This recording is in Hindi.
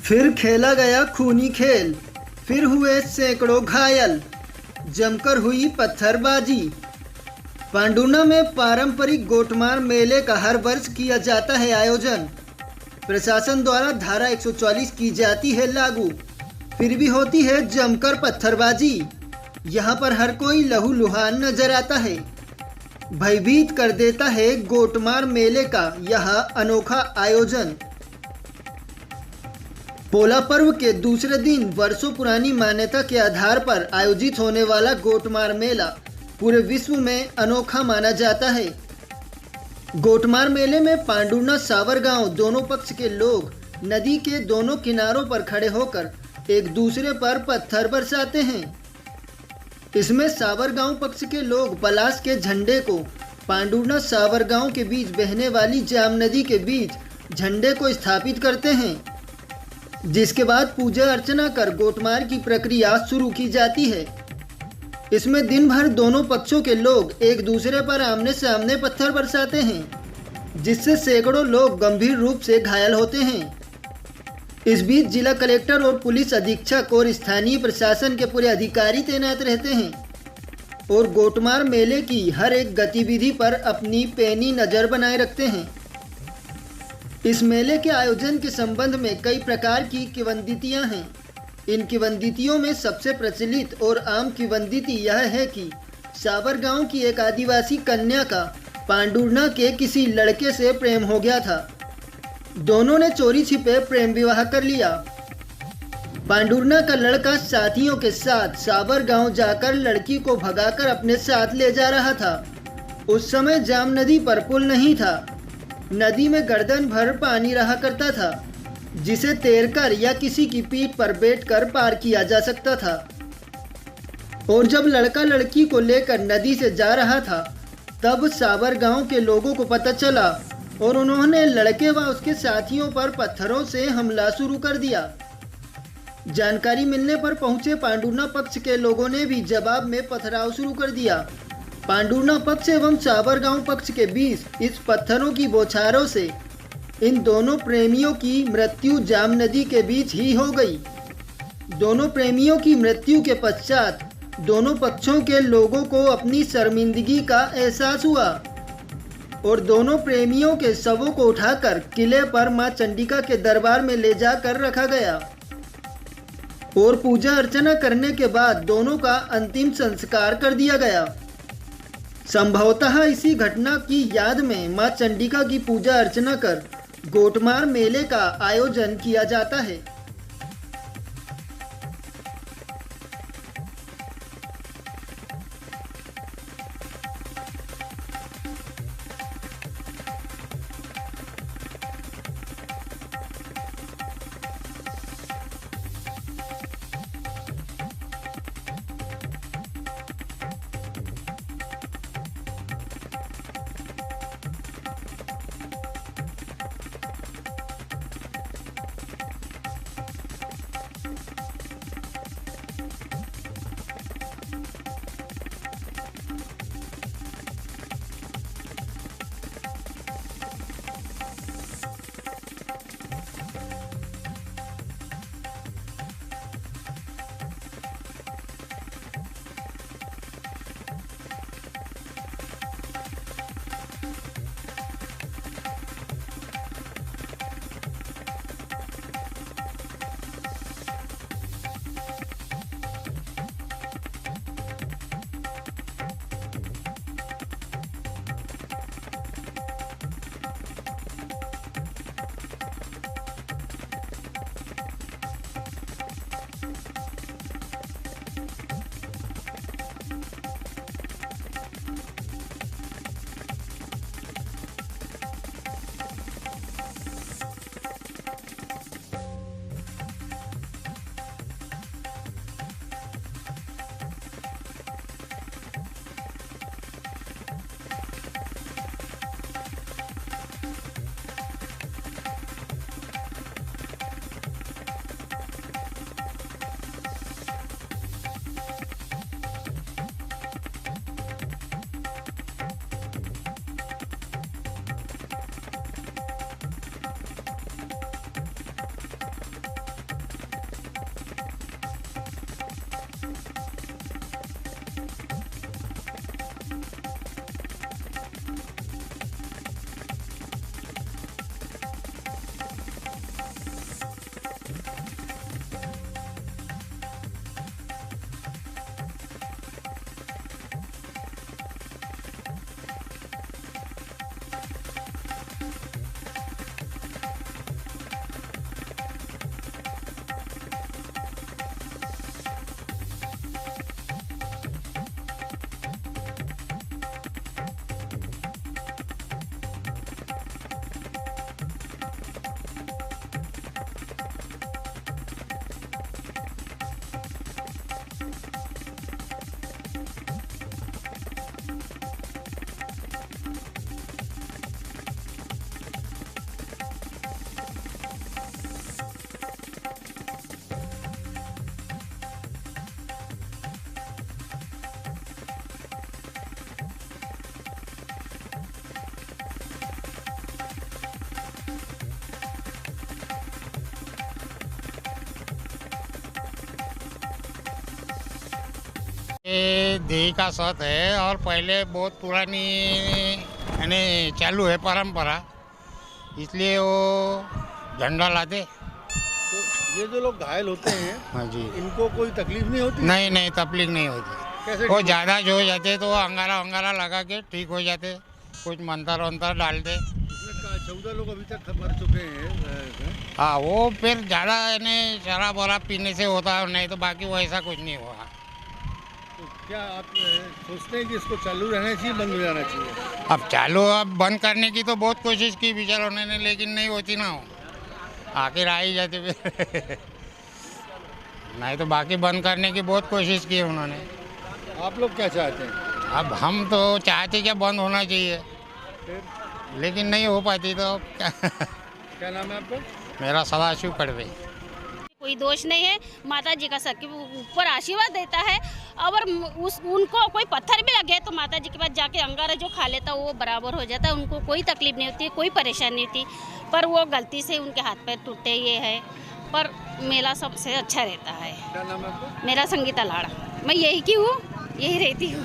फिर खेला गया खूनी खेल, फिर हुए सैकड़ों घायल, जमकर हुई पत्थरबाजी। पांडुना में पारंपरिक गोटमार मेले का हर वर्ष किया जाता है आयोजन। प्रशासन द्वारा धारा 144 की जाती है लागू, फिर भी होती है जमकर पत्थरबाजी। यहाँ पर हर कोई लहूलुहान नजर आता है। भयभीत कर देता है गोटमार मेले का यह अनोखा आयोजन। पोला पर्व के दूसरे दिन वर्षों पुरानी मान्यता के आधार पर आयोजित होने वाला गोटमार मेला पूरे विश्व में अनोखा माना जाता है। गोटमार मेले में पांडुना सावर गांव दोनों पक्ष के लोग नदी के दोनों किनारों पर खड़े होकर एक दूसरे पर पत्थर बरसाते हैं। इसमें सावर गांव पक्ष के लोग पलाश के झंडे को पांडुना सावर गांव के बीच बहने वाली जाम नदी के बीच झंडे को स्थापित करते हैं, जिसके बाद पूजा अर्चना कर गोटमार की प्रक्रिया शुरू की जाती है। इसमें दिन भर दोनों पक्षों के लोग एक दूसरे पर आमने सामने पत्थर बरसाते हैं, जिससे सैकड़ों लोग गंभीर रूप से घायल होते हैं। इस बीच जिला कलेक्टर और पुलिस अधीक्षक और स्थानीय प्रशासन के पूरे अधिकारी तैनात रहते हैं और गोटमार मेले की हर एक गतिविधि पर अपनी पैनी नज़र बनाए रखते हैं। इस मेले के आयोजन के संबंध में कई प्रकार की किंवदंतियां हैं। इन किंवदंतियों में सबसे प्रचलित और आम किंवदंती यह है कि सावर गांव की एक आदिवासी कन्या का पांडुना के किसी लड़के से प्रेम हो गया था। दोनों ने चोरी छिपे प्रेम विवाह कर लिया। पांडुना का लड़का साथियों के साथ सावर गांव जाकर लड़की को भगाकर अपने साथ ले जा रहा था। उस समय जाम नदी पर पुल नहीं था। नदी में गर्दन भर पानी रहा करता था, जिसे तैरकर या किसी की पीठ पर बैठकर पार किया जा सकता था। और जब लड़का लड़की को लेकर नदी से जा रहा था, तब सावर गांव के लोगों को पता चला और उन्होंने लड़के व उसके साथियों पर पत्थरों से हमला शुरू कर दिया। जानकारी मिलने पर पहुंचे पांडुना पक्ष के लोगों ने भी जवाब में पथराव शुरू कर दिया। पांडुना पक्ष एवं सावर गांव पक्ष के बीच इस पत्थरों की बौछारों से इन दोनों प्रेमियों की मृत्यु जाम नदी के बीच ही हो गई। दोनों प्रेमियों की मृत्यु के पश्चात दोनों पक्षों के लोगों को अपनी शर्मिंदगी का एहसास हुआ और दोनों प्रेमियों के शवों को उठाकर किले पर मां चंडिका के दरबार में ले जाकर रखा गया और पूजा अर्चना करने के बाद दोनों का अंतिम संस्कार कर दिया गया। संभवतः इसी घटना की याद में मां चंडिका की पूजा अर्चना कर गोटमार मेले का आयोजन किया जाता है। ये देही का सत है और पहले बहुत पुरानी यानी चालू है परंपरा, इसलिए वो झंडा लाते। तो ये जो लोग घायल होते हैं, हाँ जी। इनको कोई तकलीफ नहीं होती? नहीं नहीं, तकलीफ नहीं होती। कैसे वो ठीक ज़्यादा जो हो जाते तो अंगारा वंगारा लगा के ठीक हो जाते, कुछ मंतर वंतर डालते। इसमें 14 लोग अभी तक मर चुके हैं। हाँ, वो फिर ज़्यादा यानी शराब वराब पीने से होता है, नहीं तो बाकी वो ऐसा कुछ नहीं हुआ। तो क्या आप सोचते हैं कि इसको चालू रहना चाहिए, बंद हो जाना चाहिए? अब चालू अब बंद करने की तो बहुत कोशिश की बेचारों ने, लेकिन नहीं होती ना, वो आखिर आ ही जाते फिर नहीं तो बाकी बंद करने की बहुत कोशिश की उन्होंने। आप लोग क्या चाहते हैं? अब हम तो चाहते क्या बंद होना चाहिए, फिर लेकिन नहीं हो पाती तो क्या क्या नाम है आपका? मेरा सदाशिव कड़वे। कोई दोष नहीं है, माता जी का सबके ऊपर आशीर्वाद देता है। और उनको कोई पत्थर भी लगे तो माता जी के पास जाके अंगारा जो खा लेता वो बराबर हो जाता है, उनको कोई तकलीफ नहीं होती, कोई परेशानी नहीं होती। पर वो गलती से उनके हाथ पैर टूटे ये है, पर मेला सबसे अच्छा रहता है। क्या नाम है आपका? मेरा संगीता लाड़ा, मैं यही की हूँ, यही रहती हूँ।